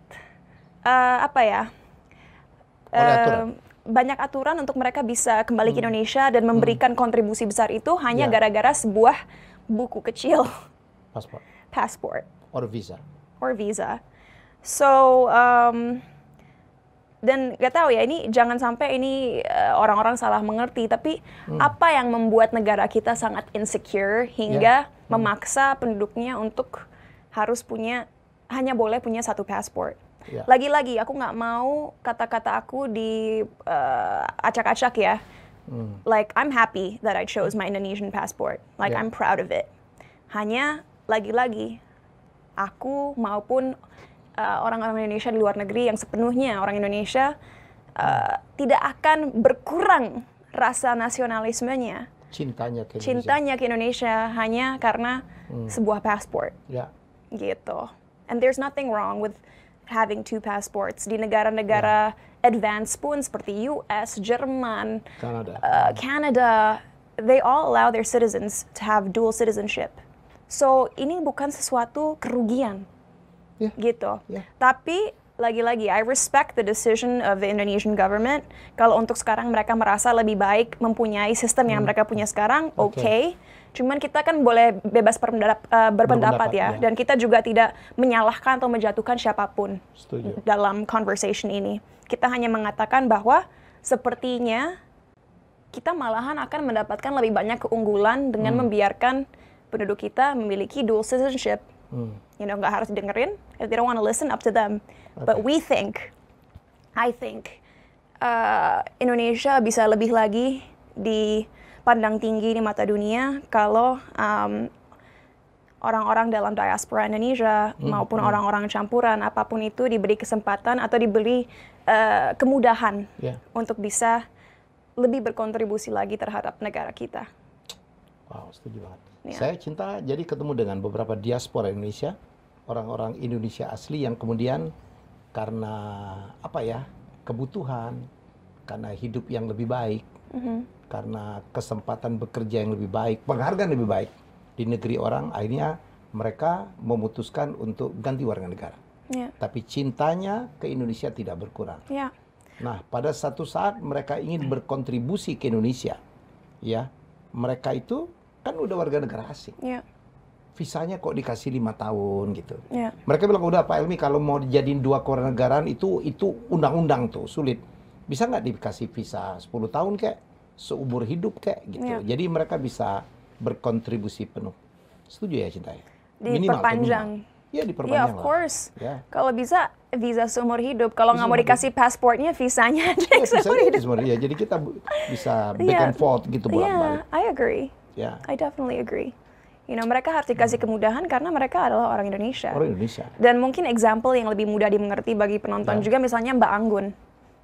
banyak aturan untuk mereka bisa kembali ke Indonesia dan memberikan kontribusi besar itu hanya gara-gara sebuah buku kecil. Passport. Or visa. So, dan gak tahu ya, ini jangan sampai ini orang-orang salah mengerti, tapi apa yang membuat negara kita sangat insecure hingga memaksa penduduknya untuk harus hanya boleh punya 1 pasport. Yeah. Lagi-lagi, aku nggak mau kata-kata aku acak-acak ya. Like, I'm happy that I chose my Indonesian passport. Like, I'm proud of it. Hanya lagi-lagi, aku maupun orang-orang Indonesia di luar negeri yang sepenuhnya orang Indonesia tidak akan berkurang rasa nasionalismenya. Cintanya ke Indonesia hanya karena sebuah pasport. Gitu. And there's nothing wrong with having 2 passports. Di negara-negara advance pun seperti US, Jerman, Canada, they all allow their citizens to have dual citizenship. So, ini bukan sesuatu kerugian, gitu. Tapi, lagi-lagi, I respect the decision of the Indonesian government. Kalau untuk sekarang mereka merasa lebih baik mempunyai sistem yang mereka punya sekarang, okay. Cuman kita kan boleh bebas berpendapat ya. Dan kita juga tidak menyalahkan atau menjatuhkan siapapun dalam conversation ini. Kita hanya mengatakan bahwa sepertinya kita malahan akan mendapatkan lebih banyak keunggulan dengan membiarkan penduduk kita memiliki dual citizenship. You know, nggak harus dengerin. If they don't want to listen, up to them. But I think, Indonesia bisa lebih lagi dipandang tinggi di mata dunia kalau orang-orang dalam diaspora Indonesia maupun orang-orang campuran apapun itu diberi kesempatan atau diberi kemudahan untuk bisa lebih berkontribusi lagi terhadap negara kita. Wow, setuju banget. Saya Cinta jadi ketemu dengan beberapa diaspora Indonesia, orang-orang Indonesia asli yang kemudian karena kebutuhan, karena hidup yang lebih baik, karena kesempatan bekerja yang lebih baik, penghargaan lebih baik di negeri orang, akhirnya mereka memutuskan untuk ganti warga negara. Tapi cintanya ke Indonesia tidak berkurang. Nah, pada satu saat mereka ingin berkontribusi ke Indonesia, ya, mereka itu kan udah warga negara asing. Visanya kok dikasih 5 tahun gitu. Mereka bilang, udah Pak Helmi, kalau mau dijadiin 2 kewarganegaraan itu undang-undang tuh, sulit. Bisa nggak dikasih visa 10 tahun kayak, seumur hidup kayak gitu. Jadi mereka bisa berkontribusi penuh. Setuju ya Cinta? Diperpanjang. Ya diperpanjang of course. Kalau bisa visa seumur hidup. Kalau nggak mau dikasih pasportnya, visanya aja seumur hidup. Ya, jadi kita bisa back and forth gitu bolak-balik. I agree. I definitely agree. Mereka harus dikasih kemudahan karena mereka adalah orang Indonesia. Orang Indonesia. Dan mungkin example yang lebih mudah dimengerti bagi penonton juga misalnya Mbak Anggun.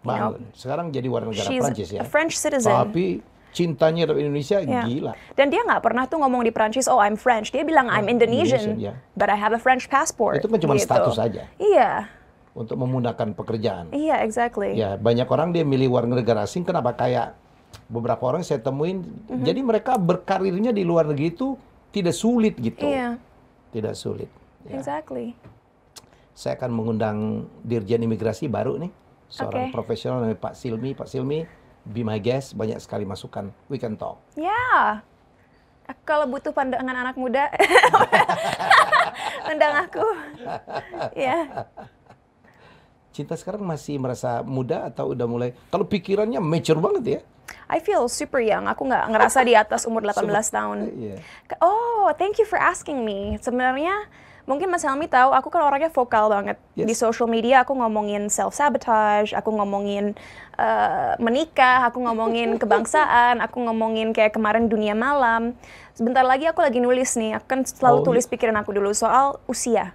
Mbak Anggun. Sekarang jadi warga negara Prancis ya. A French citizen. Tapi cintanya terhadap Indonesia gila. Dan dia nggak pernah tuh ngomong di Prancis, oh I'm French. Dia bilang I'm Indonesian, but I have a French passport. Itu kan cuma status saja. Iya. Untuk memudahkan pekerjaan. Iya, exactly. Ya, banyak orang dia milih warga negara asing. Kenapa? Kayak beberapa orang saya temuin, jadi mereka berkarirnya di luar negeri itu tidak sulit gitu. Tidak sulit. Exactly. Saya akan mengundang Dirjen Imigrasi baru nih, seorang profesional namanya Pak Silmi. Pak Silmi, be my guest, banyak sekali masukan. We can talk. Kalau butuh pandangan anak muda, undang aku. Cinta sekarang masih merasa muda atau udah mulai, kalau pikirannya mature banget ya? I feel super young. Aku nggak ngerasa di atas umur 18 tahun. Oh, thank you for asking me. Sebenarnya mungkin Mas Helmi tahu, aku kan orangnya vokal banget. Di social media aku ngomongin self-sabotage, aku ngomongin menikah, aku ngomongin kebangsaan, aku ngomongin kayak kemarin dunia malam. Sebentar lagi aku lagi nulis nih, aku kan selalu tulis pikiran aku dulu soal usia.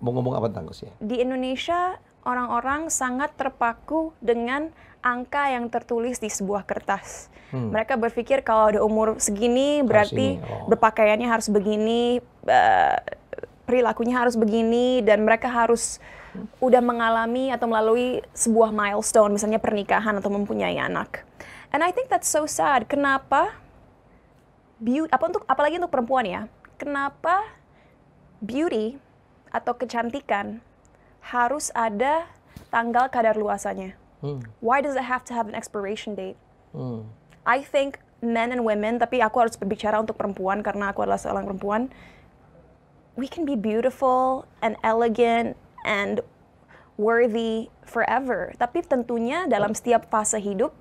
Mau ngomong apa tentang usia? Di Indonesia, orang-orang sangat terpaku dengan angka yang tertulis di sebuah kertas. Mereka berpikir kalau ada umur segini berarti berpakaiannya harus begini, perilakunya harus begini, dan mereka harus udah mengalami atau melalui sebuah milestone, misalnya pernikahan atau mempunyai anak. And I think that's so sad. Kenapa apalagi untuk perempuan ya, kenapa beauty atau kecantikan harus ada tanggal kadaluarsanya? Why does it have to have an expiration date? I think men and women, tapi aku harus berbicara untuk perempuan karena aku adalah seorang perempuan. We can be beautiful and elegant and worthy forever. Tapi tentunya dalam setiap fase hidup,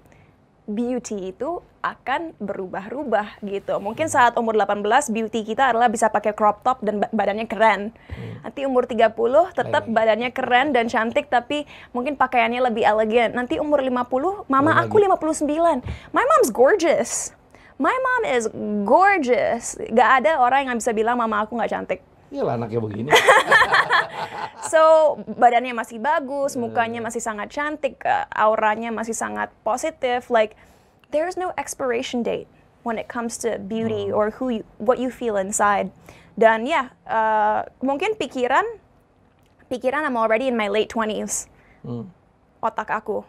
beauty itu akan berubah-ubah gitu. Mungkin saat umur 18, beauty kita adalah bisa pakai crop top dan badannya keren. Nanti umur 30 tetap badannya keren dan cantik, tapi mungkin pakaiannya lebih elegan. Nanti umur 50, mama aku 59. My mom's gorgeous. My mom is gorgeous. Gak ada orang yang bisa bilang mama aku gak cantik. Iyalah anaknya begini. So, badannya masih bagus, mukanya masih sangat cantik, auranya masih sangat positif. Like, there's no expiration date when it comes to beauty or what you feel inside. Dan mungkin pikiran I'm already in my late 20s. Otak aku.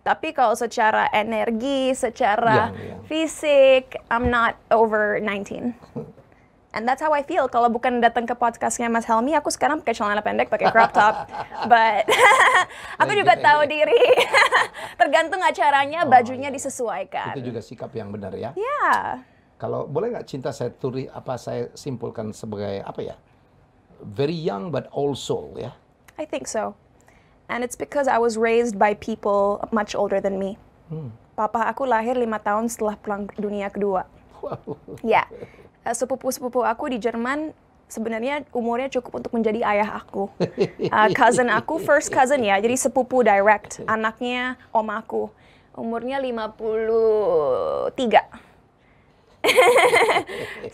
Tapi kalau secara energi, secara fisik, I'm not over 19. And that's how I feel. Kalau bukan datang ke podcastnya Mas Helmi, aku sekarang pakai celana pendek, pakai crop top. But aku juga tahu diri. Tergantung acaranya, bajunya disesuaikan. Itu juga sikap yang benar ya. Kalau boleh nggak Cinta saya saya simpulkan sebagai very young but old soul ya. I think so. And it's because I was raised by people much older than me. Papa aku lahir 5 tahun setelah Perang Dunia Kedua. Sepupu-sepupu aku di Jerman sebenarnya umurnya cukup untuk menjadi ayah aku. Cousin aku, first cousin ya, jadi sepupu direct, anaknya om aku. Umurnya 53.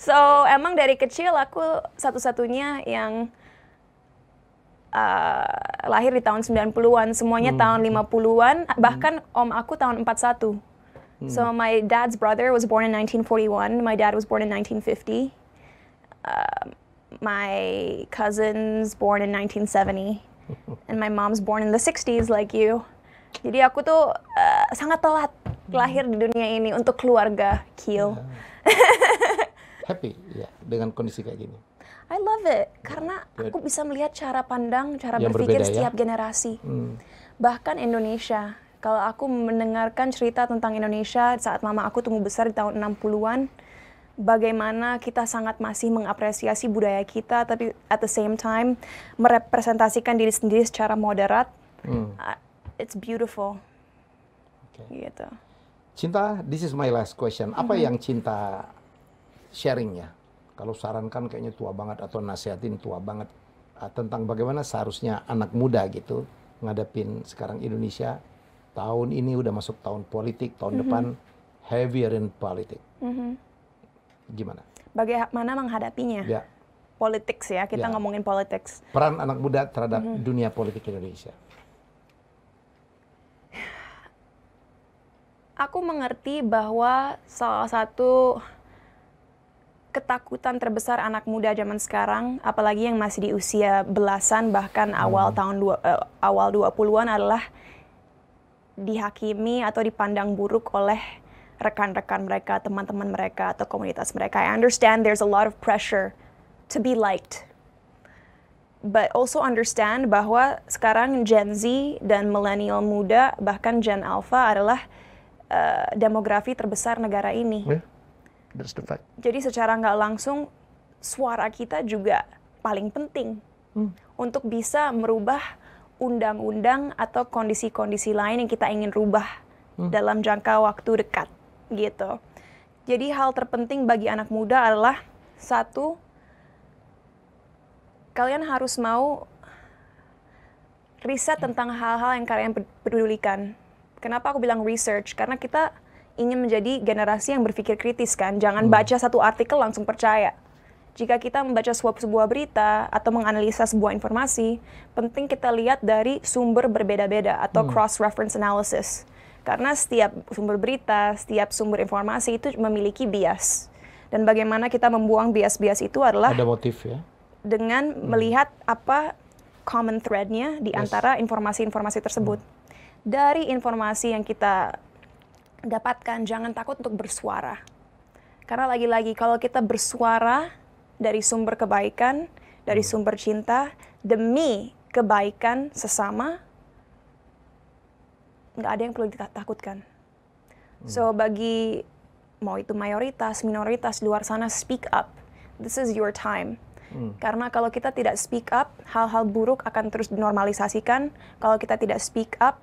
So, emang dari kecil aku satu-satunya yang lahir di tahun 90-an, semuanya tahun 50-an, bahkan om aku tahun 41. So my dad's brother was born in 1941, my dad was born in 1950. My cousin's born in 1970, and my mom's born in the 60s like you. Jadi aku tuh sangat telat lahir di dunia ini untuk keluarga Kiel. Happy ya dengan kondisi kayak gini. I love it, karena aku bisa melihat cara pandang, cara Yang berpikir berbeda, setiap generasi. Bahkan Indonesia, kalau aku mendengarkan cerita tentang Indonesia saat mama aku tumbuh besar di tahun 60-an, bagaimana kita sangat masih mengapresiasi budaya kita, tapi at the same time merepresentasikan diri sendiri secara moderat. It's beautiful. Okay. Gitu. Cinta, this is my last question. Apa yang Cinta sharing ya? Kalau sarankan kayaknya tua banget atau nasihatin tua banget tentang bagaimana seharusnya anak muda gitu ngadepin sekarang Indonesia. Tahun ini udah masuk tahun politik, tahun depan heavier in politik. Gimana? Bagaimana menghadapinya? Ya. Politics ya, kita ngomongin politics. Peran anak muda terhadap dunia politik Indonesia. Aku mengerti bahwa salah satu ketakutan terbesar anak muda zaman sekarang, apalagi yang masih di usia belasan bahkan awal 20-an adalah dihakimi atau dipandang buruk oleh rekan-rekan mereka, teman-teman mereka, atau komunitas mereka. I understand there's a lot of pressure to be liked. But also understand bahwa sekarang Gen Z dan milenial muda, bahkan Gen Alpha adalah demografi terbesar negara ini. That's the fact. Jadi secara nggak langsung, suara kita juga paling penting untuk bisa merubah undang-undang atau kondisi-kondisi lain yang kita ingin rubah dalam jangka waktu dekat, gitu. Jadi hal terpenting bagi anak muda adalah, satu, kalian harus mau riset tentang hal-hal yang kalian pedulikan. Kenapa aku bilang research? Karena kita ingin menjadi generasi yang berpikir kritis kan. Jangan baca satu artikel langsung percaya. Jika kita membaca sebuah berita atau menganalisa sebuah informasi, penting kita lihat dari sumber berbeda-beda atau cross-reference analysis. Karena setiap sumber berita, setiap sumber informasi itu memiliki bias. Dan bagaimana kita membuang bias-bias itu adalah ada motif ya. Dengan melihat apa common thread-nya di antara informasi-informasi tersebut. Dari informasi yang kita dapatkan, jangan takut untuk bersuara. Karena lagi-lagi kalau kita bersuara dari sumber kebaikan, dari sumber cinta, demi kebaikan sesama, nggak ada yang perlu ditakutkan. So bagi mau itu mayoritas, minoritas di luar sana, speak up. This is your time. Karena kalau kita tidak speak up, hal-hal buruk akan terus dinormalisasikan. Kalau kita tidak speak up,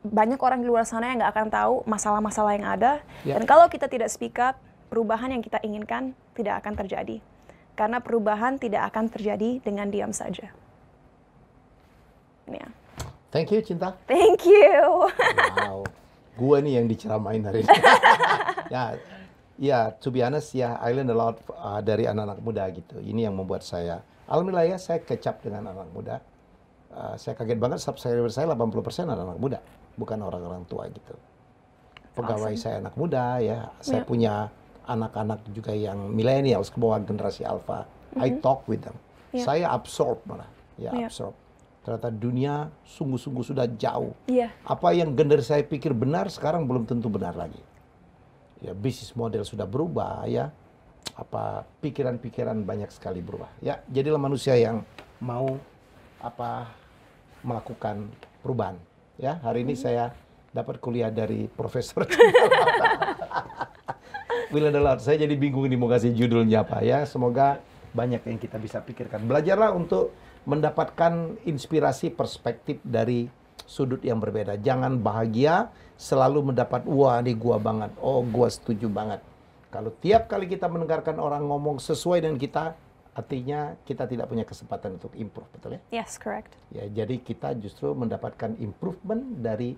banyak orang di luar sana yang nggak akan tahu masalah-masalah yang ada. Dan kalau kita tidak speak up, perubahan yang kita inginkan tidak akan terjadi. Karena perubahan tidak akan terjadi dengan diam saja. Yeah. Thank you, Cinta. Thank you. Wow, gua nih yang diceramain hari ini. Ya, to be honest ya, I learn a lot dari anak-anak muda gitu. Ini yang membuat saya, alhamdulillah ya, saya kecap dengan anak muda. Saya kaget banget, subscriber saya 80% anak-anak muda, bukan orang-orang tua gitu. Pegawai saya anak muda ya, saya punya anak-anak juga yang millennials ke bawah generasi alpha. I talk with them. Saya absorb malah, absorb. Ternyata dunia sungguh-sungguh sudah jauh. Apa yang generasi saya pikir benar sekarang belum tentu benar lagi. Ya, bisnis model sudah berubah ya. Apa pikiran-pikiran banyak sekali berubah. Ya, jadilah manusia yang mau melakukan perubahan. Ya, hari ini saya dapat kuliah dari Profesor Will and the Lord. Saya jadi bingung ini mau kasih judulnya apa ya. Semoga banyak yang kita bisa pikirkan. Belajarlah untuk mendapatkan inspirasi perspektif dari sudut yang berbeda. Jangan bahagia selalu mendapat, wah ini gua banget, oh gua setuju banget. Kalau tiap kali kita mendengarkan orang ngomong sesuai dengan kita, artinya kita tidak punya kesempatan untuk improve, betul ya? Yes, correct. Ya, jadi kita justru mendapatkan improvement dari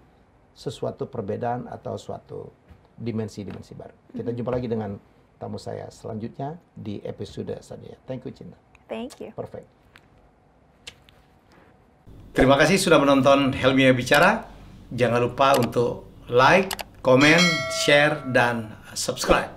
sesuatu perbedaan atau suatu dimensi-dimensi baru. Kita jumpa lagi dengan tamu saya selanjutnya di episode selanjutnya. Thank you, Cinta. Thank you. Perfect. Terima kasih sudah menonton Helmia Bicara. Jangan lupa untuk like, comment, share, dan subscribe.